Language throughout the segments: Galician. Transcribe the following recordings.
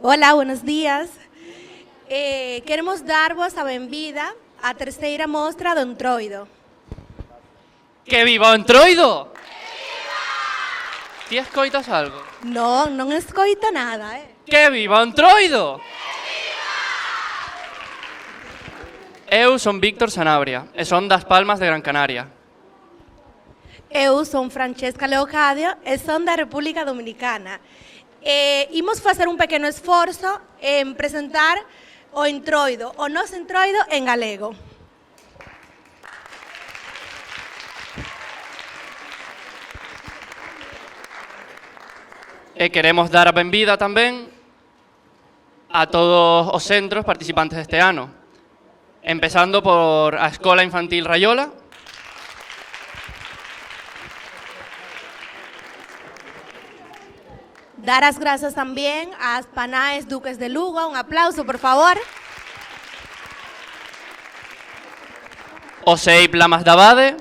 Olá, buenos días. Queremos dar-vos a benvida á terceira mostra do Entroido. Que viva o Entroido! Ti escoitas algo? Non escoito nada, Que viva o Entroido! Eu son Víctor Sanabria e son das Palmas de Gran Canaria. Eu son Francesca Leocadio e son da República Dominicana. Imos facer un pequeno esforzo en presentar o Entroido, o noso Entroido en galego. E queremos dar a benvida tamén a todos os centros participantes deste ano. Empezando por a Escola Infantil Raiola, Dar as grazas tamén ás Panaes Duques de Lugo. Un aplauso, por favor. o SEIP Lamas da Abade.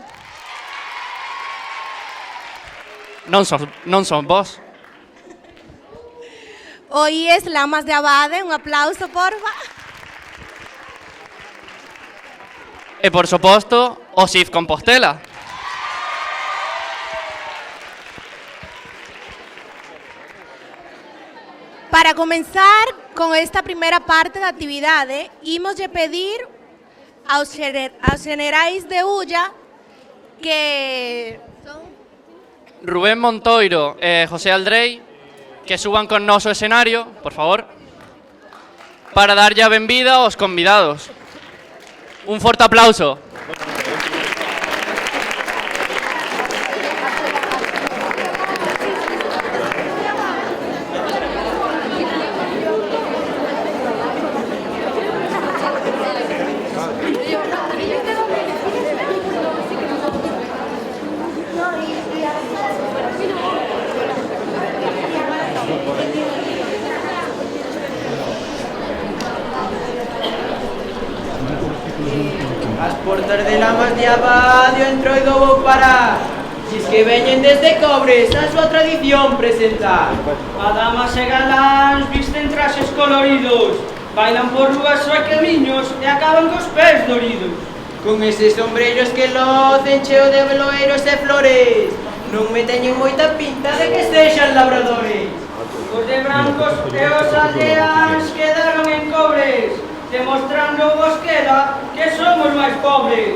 Non son vos. O IES Lamas de Abade. Un aplauso, porfa. E, por suposto, o CIF Compostela. Para comenzar con esta primeira parte da actividade, imoslle pedir aos xenerais de Ulla que Rubén Montoiro e José Aldrei que suban con noso escenario, por favor, para darlle a benvida aos convidados. Un forte aplauso. As portas de Lamas de Abade o Entroido vou parar. Xis que veñen desde Cobres a súa tradición presentar. A damas e galáns visten traxes coloridos, bailan por rúas e camiños e acaban cos pés doridos. Con eses sombrellos que locen cheo de veloeiros e flores, non me teñen moita pinta de que sexan labradores. Os de brancos e os aldeáns quedaron en Cobres, demostrando vos queda que somos máis pobres.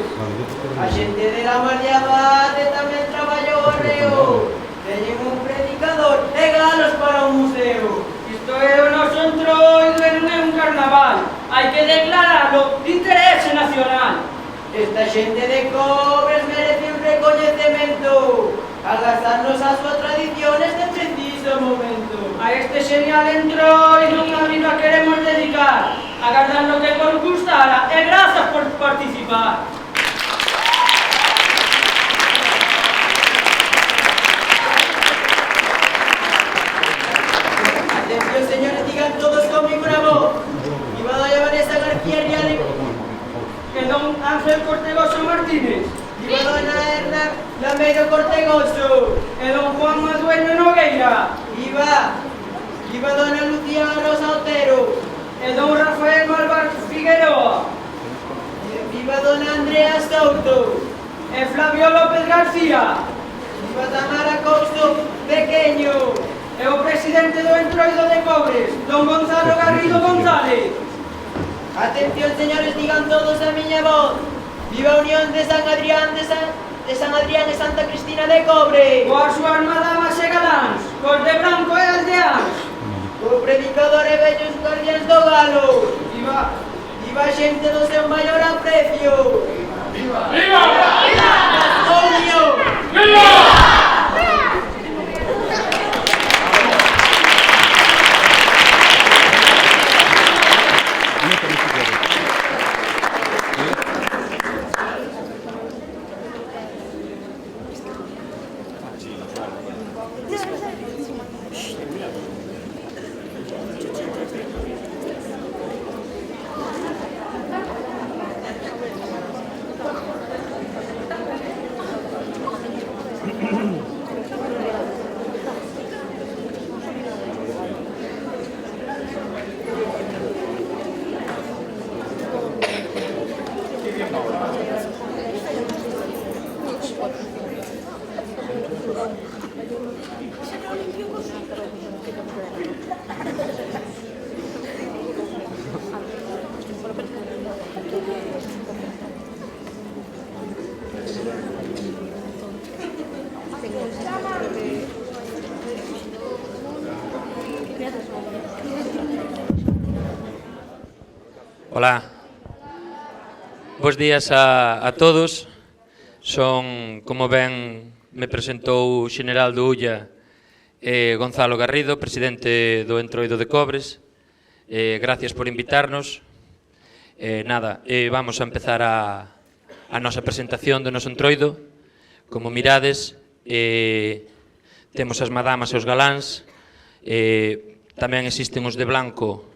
A xente de Lamas de Abade tamén traballou o reo. Teñen un predicador e galos para un museo. Isto é o noso Entroido e non é un carnaval, hai que declararlo de interese nacional. Esta xente de Cobres merece un recoñecemento, agazarnos a súa tradición neste preciso momento. A este genial Entroido unha vida queremos dedicar, agardando que vos gustara e grazas por participar. Atención, señores, digan todos conmigo una voz. Viva doña Vanessa García Rial E don Ángel Cortegoso Martínez, viva doña Erna Lameiro Cortegoso, e don Juan Madueño Nogueira, viva doña Lucía Rosa Otero, e don Rafael Malvar Figueroa, viva doña Andrea Souto, e Flavio López García, viva Tamara Couso Pequeño, e o presidente do Entroido de Cobres, don Gonzalo Garrido González. Atención, señores, digan todos a miña voz. Viva a Unión de San Adrián e Santa Cristina de Cobre. Coas súas madamas e galáns, cos de branco e aldeáns. O predicador e vellos guardiáns do galo. Viva! Viva a xente do seu maior aprecio. Viva! ¡Viva! Unión! Hola. Bos días a todos. Son, como ben me presentou o Xeneral do Ulla, Gonzalo Garrido, presidente do Entroido de Cobres. Gracias por invitarnos. Vamos a empezar a nosa presentación do noso Entroido. Como mirades, temos as madamas e os galáns, tamén existen os de blanco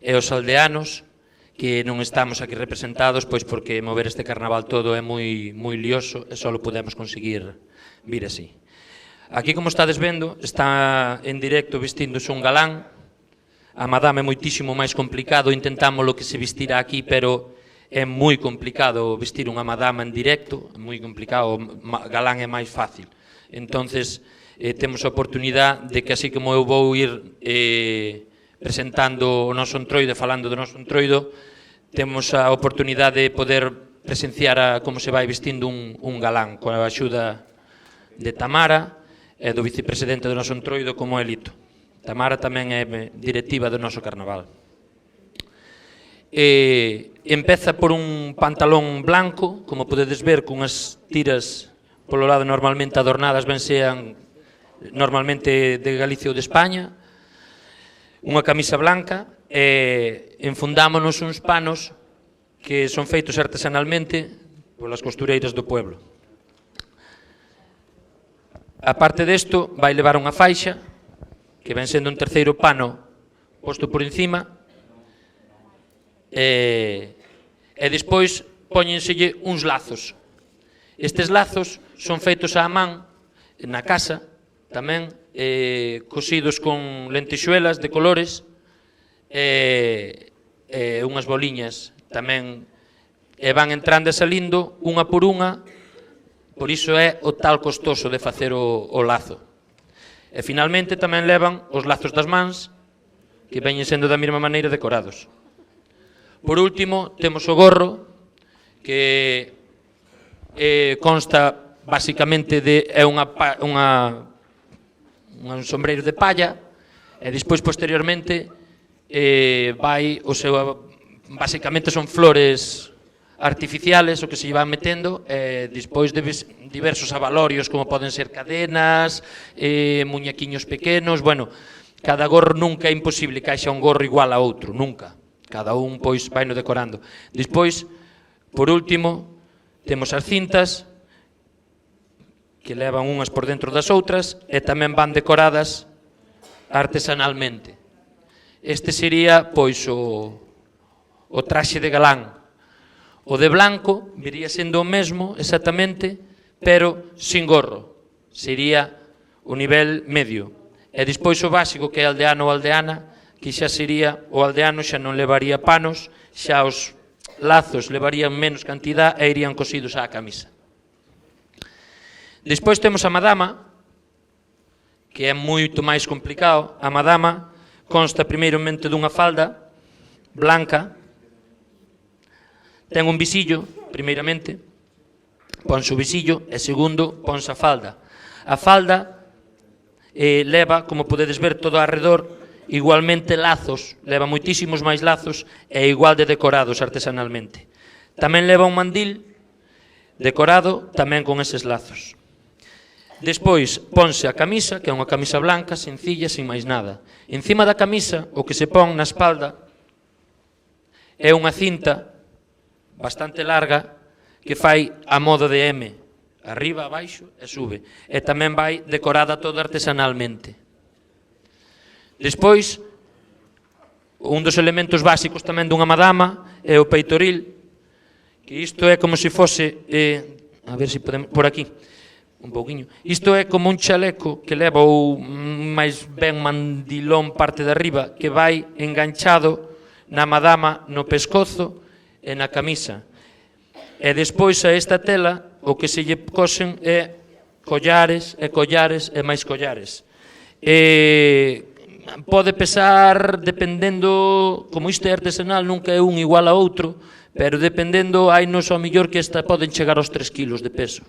e os aldeanos, que non estamos aquí representados, pois porque mover este carnaval todo é moi lioso e só podemos conseguir vir así. Aquí, como estades vendo, está en directo vestíndose un galán. A madama é moitísimo máis complicado, intentámoslo que se vestira aquí, pero é moi complicado vestir unha madama en directo, é moi complicado, o galán é máis fácil. Entonces, temos a oportunidade de que, así como eu vou ir presentando o noso Entroido, falando do noso Entroido, temos a oportunidade de poder presenciar como se vai vestindo un galán, coa axuda de Tamara e do vicepresidente do noso Entroido, como é Lito. Tamara tamén é directiva do noso carnaval. Empeza por un pantalón blanco, como podedes ver, con as tiras polo lado normalmente adornadas, ben sean normalmente de Galicia ou de España, unha camisa blanca, e enfundámonos uns panos que son feitos artesanalmente polas costureiras do pueblo. A parte desto, vai levar unha faixa, que ven sendo un terceiro pano posto por encima, e despois póñenselle uns lazos. Estes lazos son feitos á man, na casa, tamén, cosidos con lentexuelas de colores e unhas boliñas tamén, van entrando e salindo unha por unha, por iso é o tal costoso de facer o lazo. E finalmente tamén levan os lazos das mans, que veñen sendo da mesma maneira decorados. Por último, temos o gorro, que consta basicamente de un sombreiro de palla, e despois posteriormente basicamente son flores artificiales o que se van metendo, despois de diversos avalorios, como poden ser cadenas, muñequiños pequenos. Bueno, cada gorro nunca é imposible que haxa un gorro igual a outro, nunca. Cada un pois vai no decorando. Despois, por último, temos as cintas, que levan unhas por dentro das outras e tamén van decoradas artesanalmente. Este sería, pois, o traxe de galán. O de blanco viría sendo o mesmo, exactamente, pero sin gorro. Sería o nivel medio. E despois o básico, que é aldeano ou aldeana, que xa sería, o aldeano xa non levaría panos, xa os lazos levarían menos cantidad e irían cosidos á camisa. Despois temos a madama, que é moito máis complicado. A madama consta primeiramente dunha falda blanca, ten un visillo, primeiramente, ponse o visillo, e segundo, ponse a falda. A falda leva, como podedes ver, todo arredor, igualmente lazos, leva moitísimos máis lazos e igual de decorados artesanalmente. Tamén leva un mandil decorado tamén con eses lazos. Despois, ponse a camisa, que é unha camisa blanca, sencilla, sin máis nada. Encima da camisa, o que se pon na espalda é unha cinta bastante larga que fai a modo de M, arriba, abaixo e sube. E tamén vai decorada toda artesanalmente. Despois, un dos elementos básicos tamén dunha madama é o peitoril, que isto é como se fose, a ver se podemos, por aquí, un pouquiño. Isto é como un chaleco que leva ou máis ben mandilón parte de arriba, que vai enganchado na madama no pescozo e na camisa. E despois a esta tela o que se lle cosen é collares e collares e máis collares. Pode pesar, dependendo, como isto é artesanal, nunca é un igual a outro, pero dependendo, hai nos ao mellor que esta poden chegar aos 3 kilos de peso.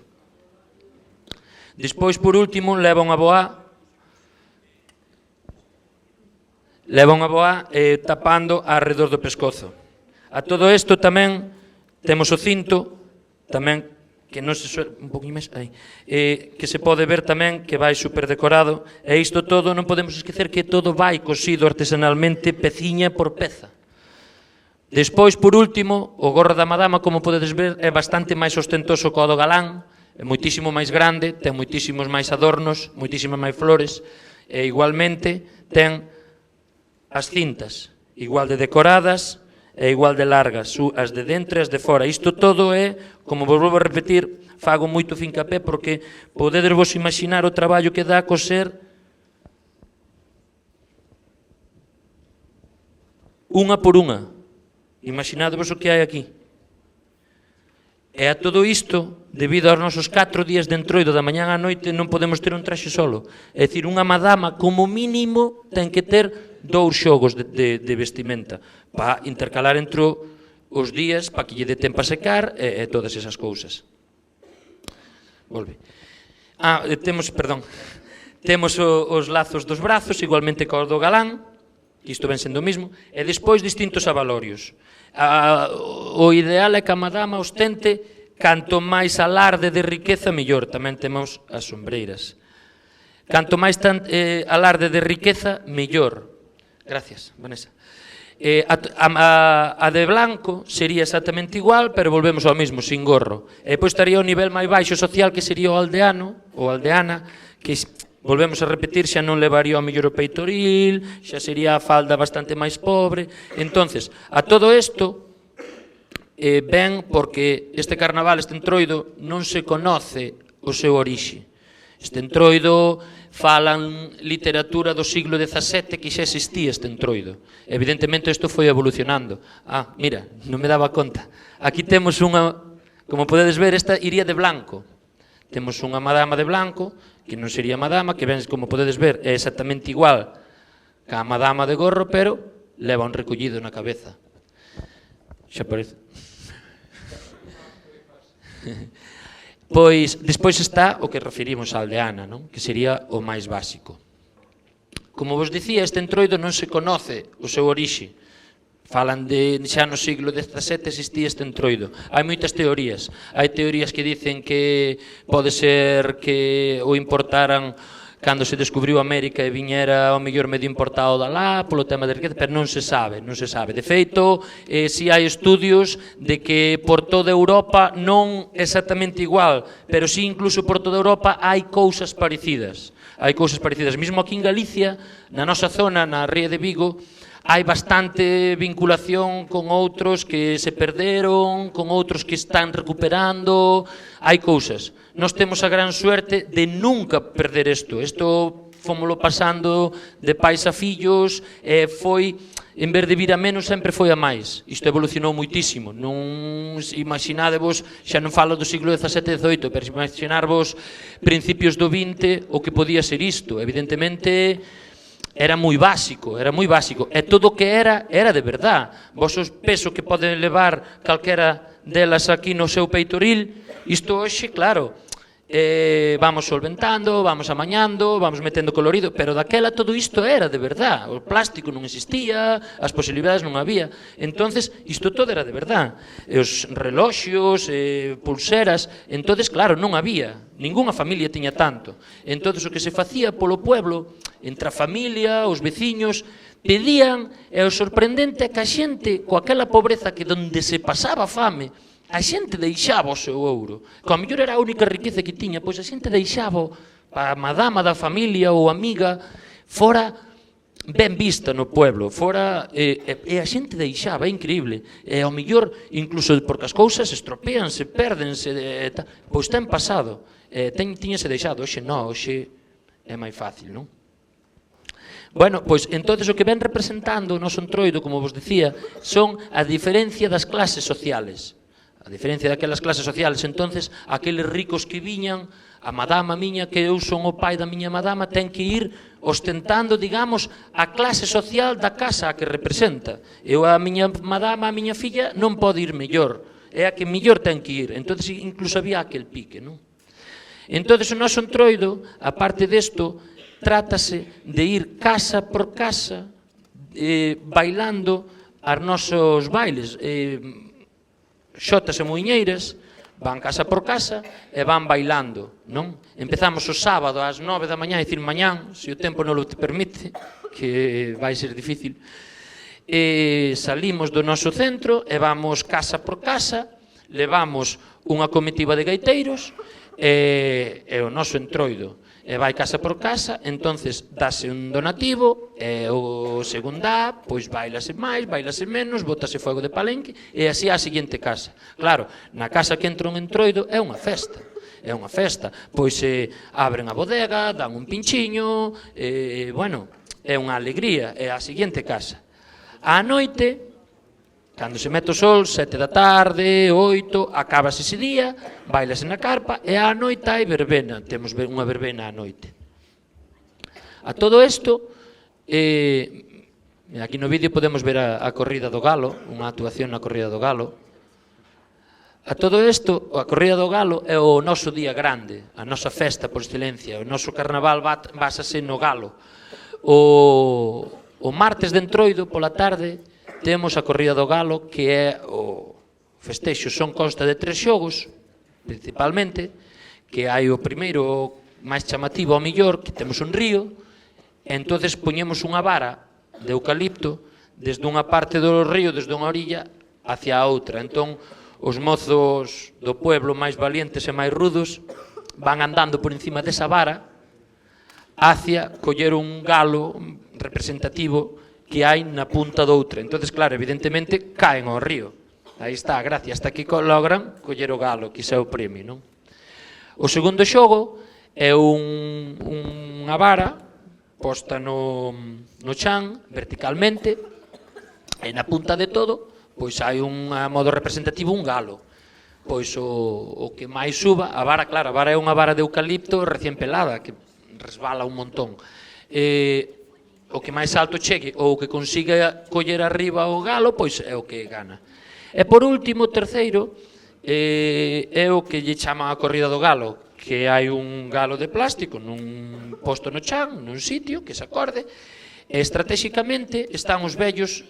Despois, por último, leva unha boá leva unha boa tapando arredor do pescozo. A todo isto tamén temos o cinto, tamén que non se un poquinho máis aí, que se pode ver tamén que vai super decorado, e isto todo non podemos esquecer que todo vai cosido artesanalmente peciña por peza. Despois, por último, o gorro da madama, como podedes ver, é bastante máis ostentoso que o do galán, é moitísimo máis grande, ten moitísimos máis adornos, moitísimas máis flores, e igualmente ten as cintas, igual de decoradas e igual de largas, as de dentro e as de fora. Isto todo é, como vos volvo a repetir, fago moito fincapé porque podedes vos imaginar o traballo que dá coser unha por unha. Imaginadevos o que hai aquí. E a todo isto, debido aos nosos 4 días de entroido da mañán á noite, non podemos ter un traxe solo. É dicir, unha madama, como mínimo, ten que ter 2 xogos de vestimenta para intercalar entre os días, para que lle dé tempo a secar e todas esas cousas. Volve. Temos os lazos dos brazos, igualmente co do galán, isto ven sendo o mismo, e despois distintos abalorios. O ideal é que a madama ostente canto máis alarde de riqueza, mellor. Tamén temos as sombreiras. Canto máis alarde de riqueza, mellor. Gracias, Vanessa. A de blanco sería exactamente igual, pero volvemos ao mismo, sin gorro. E depois estaría o nivel máis baixo social, que sería o aldeano, ou aldeana, que volvemos a repetir, xa non levaría o mellor o peitoril, xa sería a falda bastante máis pobre. Entonces, a todo isto ven porque este carnaval, este entroido, non se conoce o seu orixe. Este entroido falan literatura do siglo XVII que xa existía este entroido. Evidentemente isto foi evolucionando. Mira, non me daba conta. Aquí temos unha, como podedes ver, esta iría de blanco. Temos unha madama de blanco, que non sería madama, que ben, como podedes ver, é exactamente igual que a madama de gorro, pero leva un recollido na cabeza. Xa parece. Pois, despois está o que referimos á aldeana, non? Que sería o máis básico. Como vos dicía, este entroido non se conoce o seu orixe. Falan de xa no siglo XVII existía este entroido. Hai moitas teorías. Hai teorías que dicen que pode ser que o importaran cando se descubriu América e viñera o mellor medio importado da lá polo tema de riqueza, pero non se sabe, non se sabe. De feito, si hai estudios de que por toda Europa non exactamente igual, pero si incluso por toda Europa hai cousas parecidas. Hai cousas parecidas. Mismo aquí en Galicia, na nosa zona, na Ría de Vigo, hai bastante vinculación con outros que se perderon, con outros que están recuperando, hai cousas. Nós temos a gran suerte de nunca perder isto. Isto fomoslo pasando de pais a fillos, foi, en vez de vir a menos, sempre foi a máis. Isto evolucionou moitísimo. Non imaginadevos, xa non falo do siglo XVII e XVIII, pero imaginarvos principios do XX o que podía ser isto. Evidentemente, era moi básico, e todo o que era de verdad. Vos os peso que poden levar calquera delas aquí no seu peitoril, isto hoxe, claro, vamos solventando, vamos amañando, vamos metendo colorido, pero daquela todo isto era de verdad. O plástico non existía, as posibilidades non había. Entonces, isto todo era de verdad. Os reloxos, pulseras, entonces, claro, non había. Ningunha familia tiña tanto. Entonces, o que se facía polo pueblo, entre a familia, os veciños, pedían, e o sorprendente é que a xente, coaquela pobreza que donde se pasaba fame, a xente deixaba o seu ouro. Que ao mellor era a única riqueza que tiña, pois a xente deixaba a madama da familia ou amiga fora ben vista no pueblo, fora, e a xente deixaba, é increíble. E ao mellor, incluso porque as cousas estropeanse, pérdense, pois ten pasado, tiñase deixado, hoxe non, hoxe é máis fácil, non? Bueno, pois, entonces o que ven representando o noso entroido, como vos dicía, son a diferencia das clases sociales. A diferencia daquelas clases sociales, entonces, aqueles ricos que viñan, a madama miña, que eu son o pai da miña madama, ten que ir ostentando, digamos, a clase social da casa a que representa. Eu, a miña madama, a miña filla, non pode ir mellor. É a que mellor ten que ir. Entonces, incluso había aquel pique, non? Entonces, o noso entroido, aparte desto, trátase de ir casa por casa, bailando as nosos bailes. Xotas e muiñeiras van casa por casa e van bailando, non? Empezamos o sábado ás 9 da mañá, dicir mañán, se o tempo non o te permite, que vai ser difícil. Salimos do noso centro e vamos casa por casa, levamos unha comitiva de gaiteiros e o noso entroido. E vai casa por casa, entonces dáse un donativo, e o segundo dá, pois bailase máis, bailase menos, botase fuego de palenque, e así á seguinte casa. Claro, na casa que entra un entroido é unha festa. É unha festa, pois abren a bodega, dan un pinchiño, bueno, é unha alegría, é a seguinte casa. Á noite, cando se mete o sol, 7 da tarde, 8, acabase ese día, bailase na carpa, e á noite hai verbena, temos unha verbena á noite. A todo isto, aquí no vídeo podemos ver a corrida do galo, unha actuación na corrida do galo. A todo isto, a corrida do galo é o noso día grande, a nosa festa por excelencia, o noso carnaval básase no galo. O martes de entroido, pola tarde, temos a corrida do galo, que é o festexo, consta de 3 xogos, principalmente, que hai o primeiro máis chamativo ao millor, que temos un río, e entonces poñemos unha vara de eucalipto desde unha parte do río, desde unha orilla, hacia a outra. Entón, os mozos do pueblo máis valientes e máis rudos van andando por encima desa vara hacia coller un galo representativo que hai na punta doutra. Entonces, claro, evidentemente, caen ao río. Aí está a gracia, hasta que logran coller o galo, que xa é o premio, non? O segundo xogo é unha vara posta no chan, verticalmente, e na punta de todo, pois hai un modo representativo un galo. Pois o que máis suba, a vara, claro, a vara é unha vara de eucalipto recén pelada, que resbala un montón. O que máis alto chegue ou o que consiga coller arriba o galo, pois é o que gana. E por último, o terceiro, é o que lle chama a corrida do galo, que hai un galo de plástico posto no chan, nun sitio que se acorde, e estratégicamente están os vellos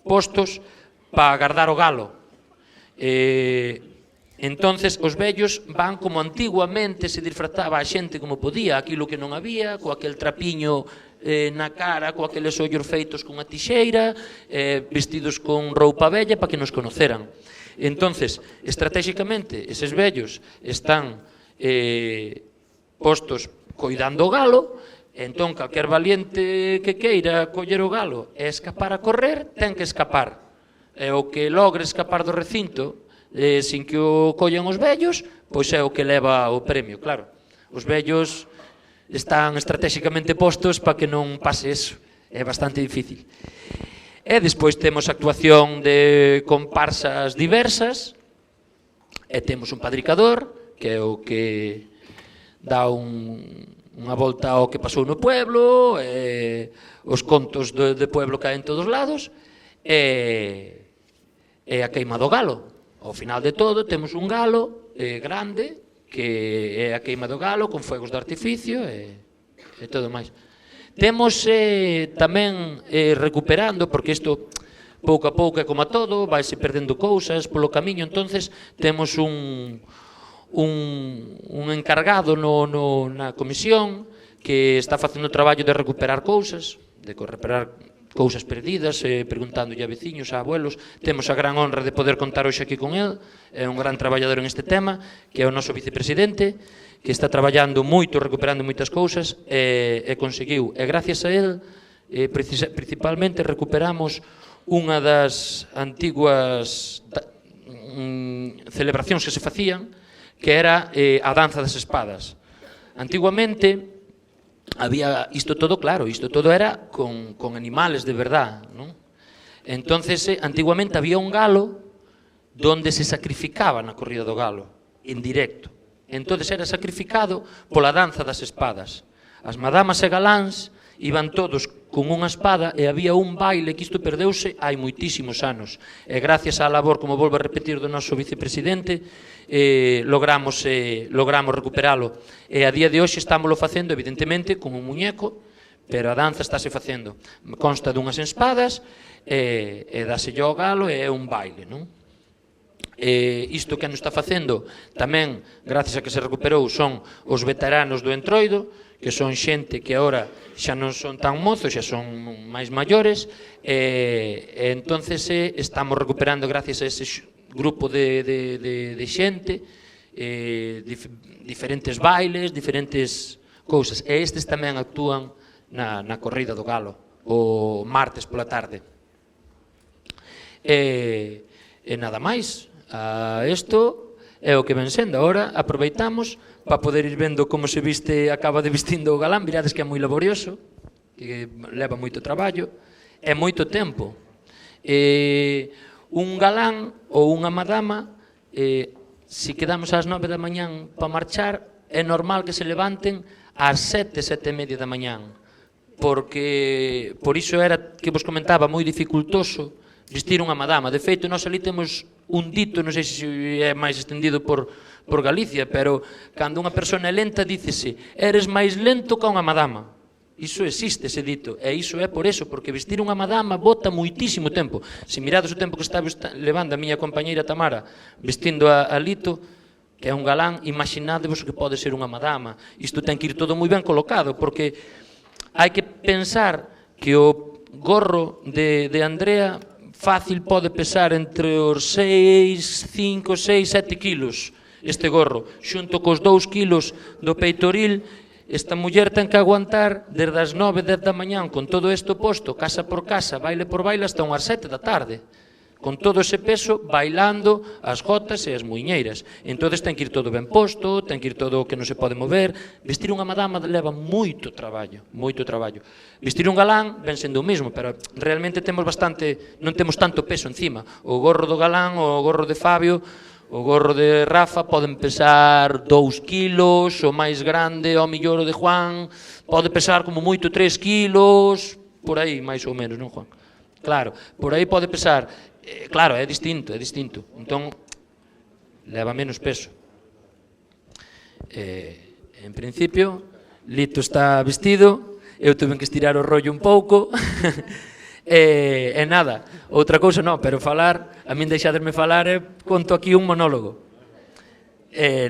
postos para agardar o galo. Entonces os vellos van como antiguamente se disfrazaba a xente como podía, aquilo que non había, co aquel trapiño na cara, co aqueles ollos feitos con a tixeira, vestidos con roupa vella para que nos conoceran. Entonces, estratégicamente, eses vellos están postos coidando o galo, entón calquer valiente que queira coller o galo e escapar a correr, ten que escapar. E o que logre escapar do recinto sin que o collan os vellos, pois é o que leva o premio, claro. Os vellos están estratégicamente postos para que non pase eso, é bastante difícil. E despois temos actuación de comparsas diversas, e temos un padricador, que é o que dá unha volta ao que pasou no pueblo, os contos de pueblo que hai en todos lados, e a queima do galo. Ao final de todo temos un galo grande, que é a queima do galo con fuegos de artificio e todo máis. Temos tamén recuperando, porque isto pouco a pouco é como a todo, vaise perdendo cousas polo camiño, entonces temos un encargado na comisión que está facendo o traballo de recuperar cousas, de recuperar cousas perdidas, preguntándolle a veciños, a abuelos. Temos a gran honra de poder contar hoxe aquí con el, é un gran traballador en este tema, que é o noso vicepresidente, que está traballando moito, recuperando moitas cousas, e conseguiu. E gracias a el, principalmente, recuperamos unha das antiguas celebracións que se facían, que era a danza das espadas. Antiguamente, había isto todo, claro, isto todo era con animales de verdad, non? Entonces, antiguamente había un galo donde se sacrificaba na corrida do galo, en directo. Entonces era sacrificado pola danza das espadas. As madamas e galáns iban todos con unha espada e había un baile que isto perdeuse hai moitísimos anos. E gracias á labor, como volvo a repetir, do noso vicepresidente, logramos recuperalo. E a día de hoxe estámoslo facendo, evidentemente, con un muñeco, pero a danza estáse facendo. Consta dunhas espadas, e dáselle ao galo e é un baile, non? Isto que nos está facendo tamén, gracias a que se recuperou, son os veteranos do Entroido, que son xente que agora xa non son tan mozos, xa son máis maiores, e entonces estamos recuperando gracias a ese grupo de xente, diferentes bailes, diferentes cousas, e estes tamén actúan na corrida do galo, o martes pola tarde. E nada máis, isto é o que ven sendo. Agora aproveitamos para poder ir vendo como se viste, acaba de vestindo o galán. Virades que é moi laborioso, que leva moito traballo, e moito tempo. Un galán ou unha madama, se quedamos ás 9 da mañán para marchar, é normal que se levanten ás 7, 7:30 da mañán, porque por iso era que vos comentaba moi dificultoso vestir unha madama. De feito, nós ali temos un dito, non sei se é máis estendido por Galicia, pero cando unha persona é lenta, dícese, eres máis lento que unha madama. Iso existe, ese dito, e iso é por eso, porque vestir unha madama bota moitísimo tempo. Se mirades o tempo que está levando a miña compañeira Tamara vestindo a Lito, que é un galán, imaginádevos o que pode ser unha madama. Isto ten que ir todo moi ben colocado, porque hai que pensar que o gorro de Andrea fácil pode pesar entre os 6, 5, 6, 7 kilos este gorro, xunto cos 2 kilos do peitoril. Esta muller ten que aguantar desde as 9, 10 da mañán con todo isto posto, casa por casa, baile por baile, hasta unhas 7 da tarde, con todo ese peso, bailando as jotas e as muiñeiras. Entón ten que ir todo ben posto, ten que ir todo que non se pode mover. Vestir unha madama leva moito traballo, moito traballo. Vestir un galán ven sendo o mesmo, pero realmente temos bastante, non temos tanto peso encima. O gorro do galán, o gorro de Fabio, o gorro de Rafa poden pesar 2 kilos, o máis grande, o millor o de Juan, pode pesar como moito 3 kilos, por aí, máis ou menos, non, Juan? Claro, por aí pode pesar. Claro, é distinto, entón leva menos peso. En principio, Lito está vestido, eu tuve que estirar o rollo un pouco, e nada, outra cousa non, pero falar, a min deixadesme falar e conto aquí un monólogo.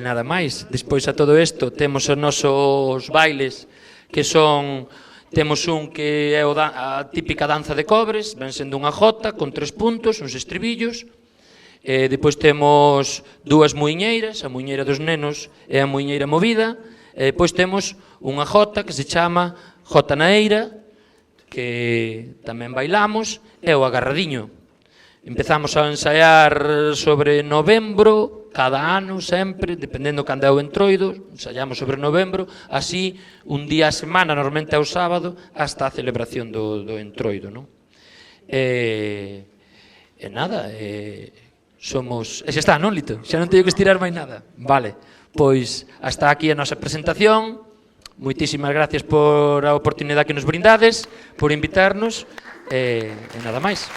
Nada máis, despois a todo isto temos os nosos bailes, que son, temos un que é a típica danza de cobres, ven sendo unha jota con 3 puntos, uns estribillos, depois temos 2 muiñeiras, a muiñeira dos nenos e a muiñeira movida, e depois temos unha jota que se chama Jota Naeira, que tamén bailamos, e o agarradiño. Empezamos a ensaiar sobre novembro, cada ano, sempre, dependendo cando é o Entroido, ensaiamos sobre novembro, así, un día a semana, normalmente é o sábado, hasta a celebración do Entroido, non? E nada, somos... E xa está, non, Lito? Xa non teño que estirar máis nada. Vale, pois, hasta aquí a nosa presentación. Moitísimas gracias por a oportunidade que nos brindades, por invitarnos, e nada máis.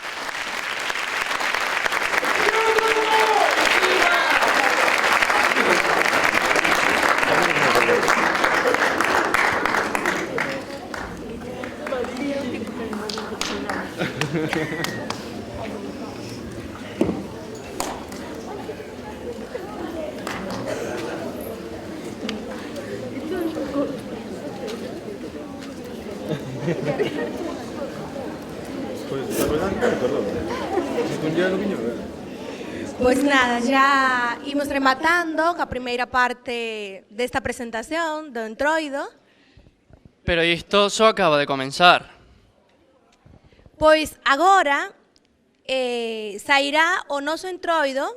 Pois nada, ya imos rematando ca primeira parte desta presentación do Entroido. Pero isto só acaba de comenzar. Pois agora sairá o noso Entroido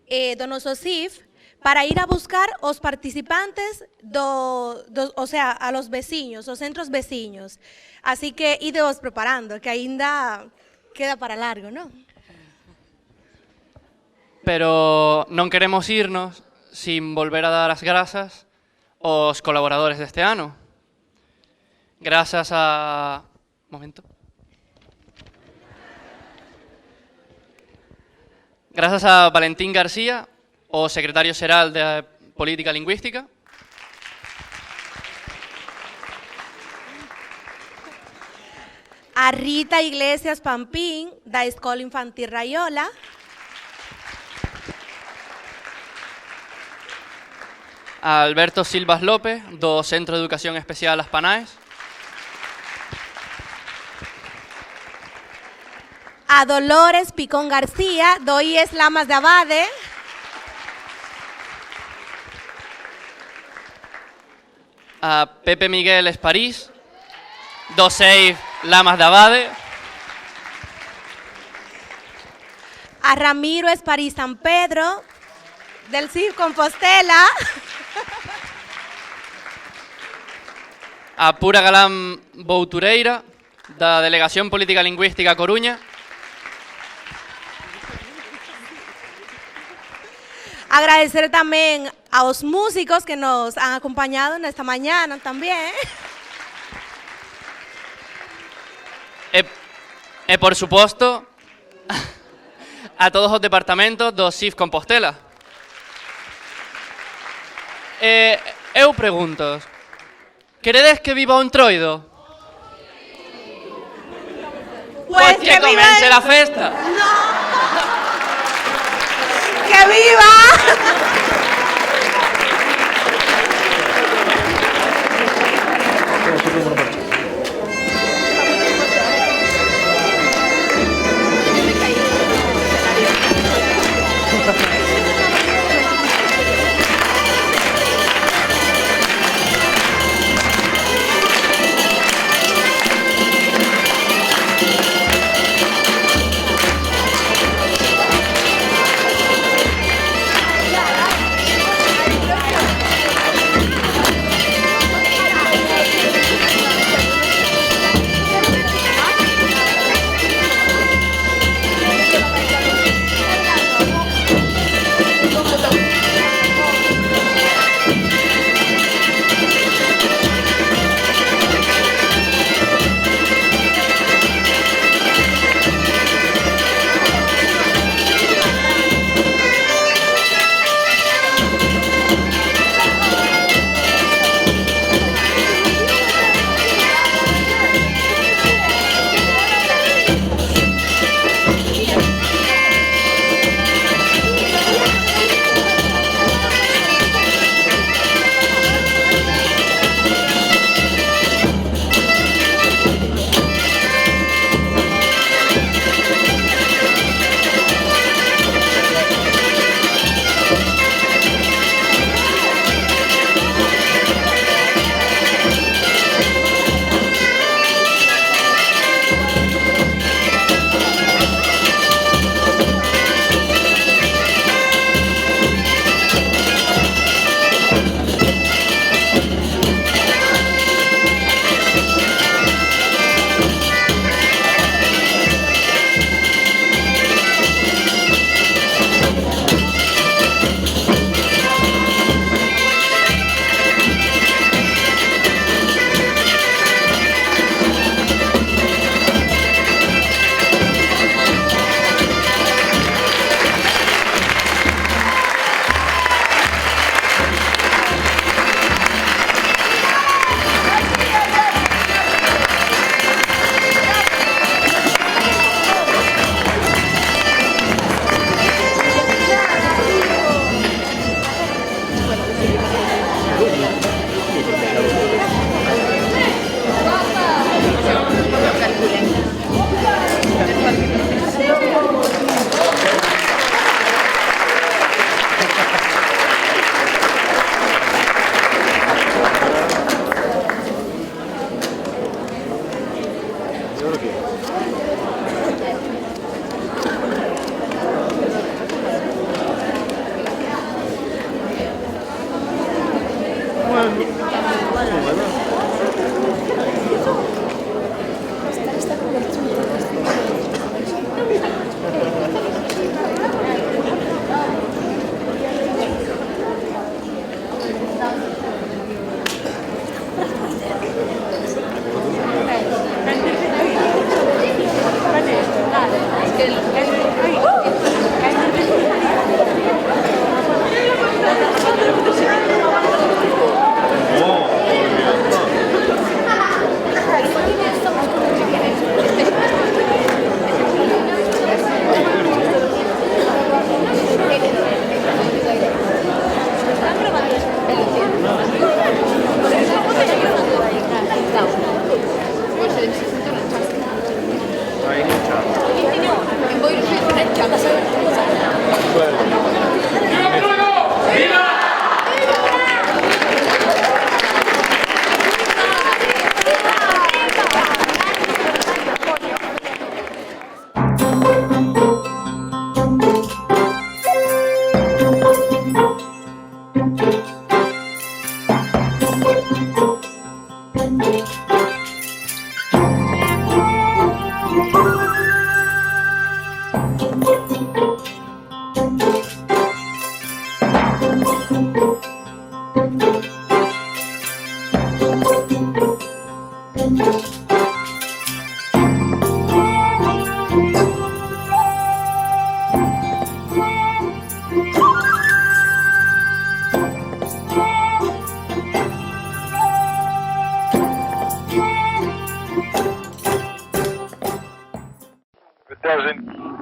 do noso CIF para ir a buscar os participantes o sea, a los veciños, os centros veciños. Así que ideos preparando, que aínda queda para largo, non? Pero non queremos irnos sin volver a dar as grazas aos colaboradores deste ano. Grazas a... Momento. Grazas a Valentín García, o secretario xeral de Política Lingüística. a Rita Iglesias Pampín, da Escola Infantil Rayola, a Alberto Silvas López, do Centro de Educación Especial As Panaes, a Dolores Picón García, do IES Lamas de Abade, a Pepe Miguel Esparís, do SEIF Lamas de Abade, a Ramiro Esparís San Pedro, del CIF Compostela, a Pura Galán Boutureira, da Delegación Política Lingüística Coruña, agradecer tamén aos músicos que nos han acompañado nesta mañana tamén, e por suposto, a todos os departamentos do CIF Compostela. Eu pregunto, queredes que viva o Entroido? Pois que comence la festa. ¡Que viva! Thousand.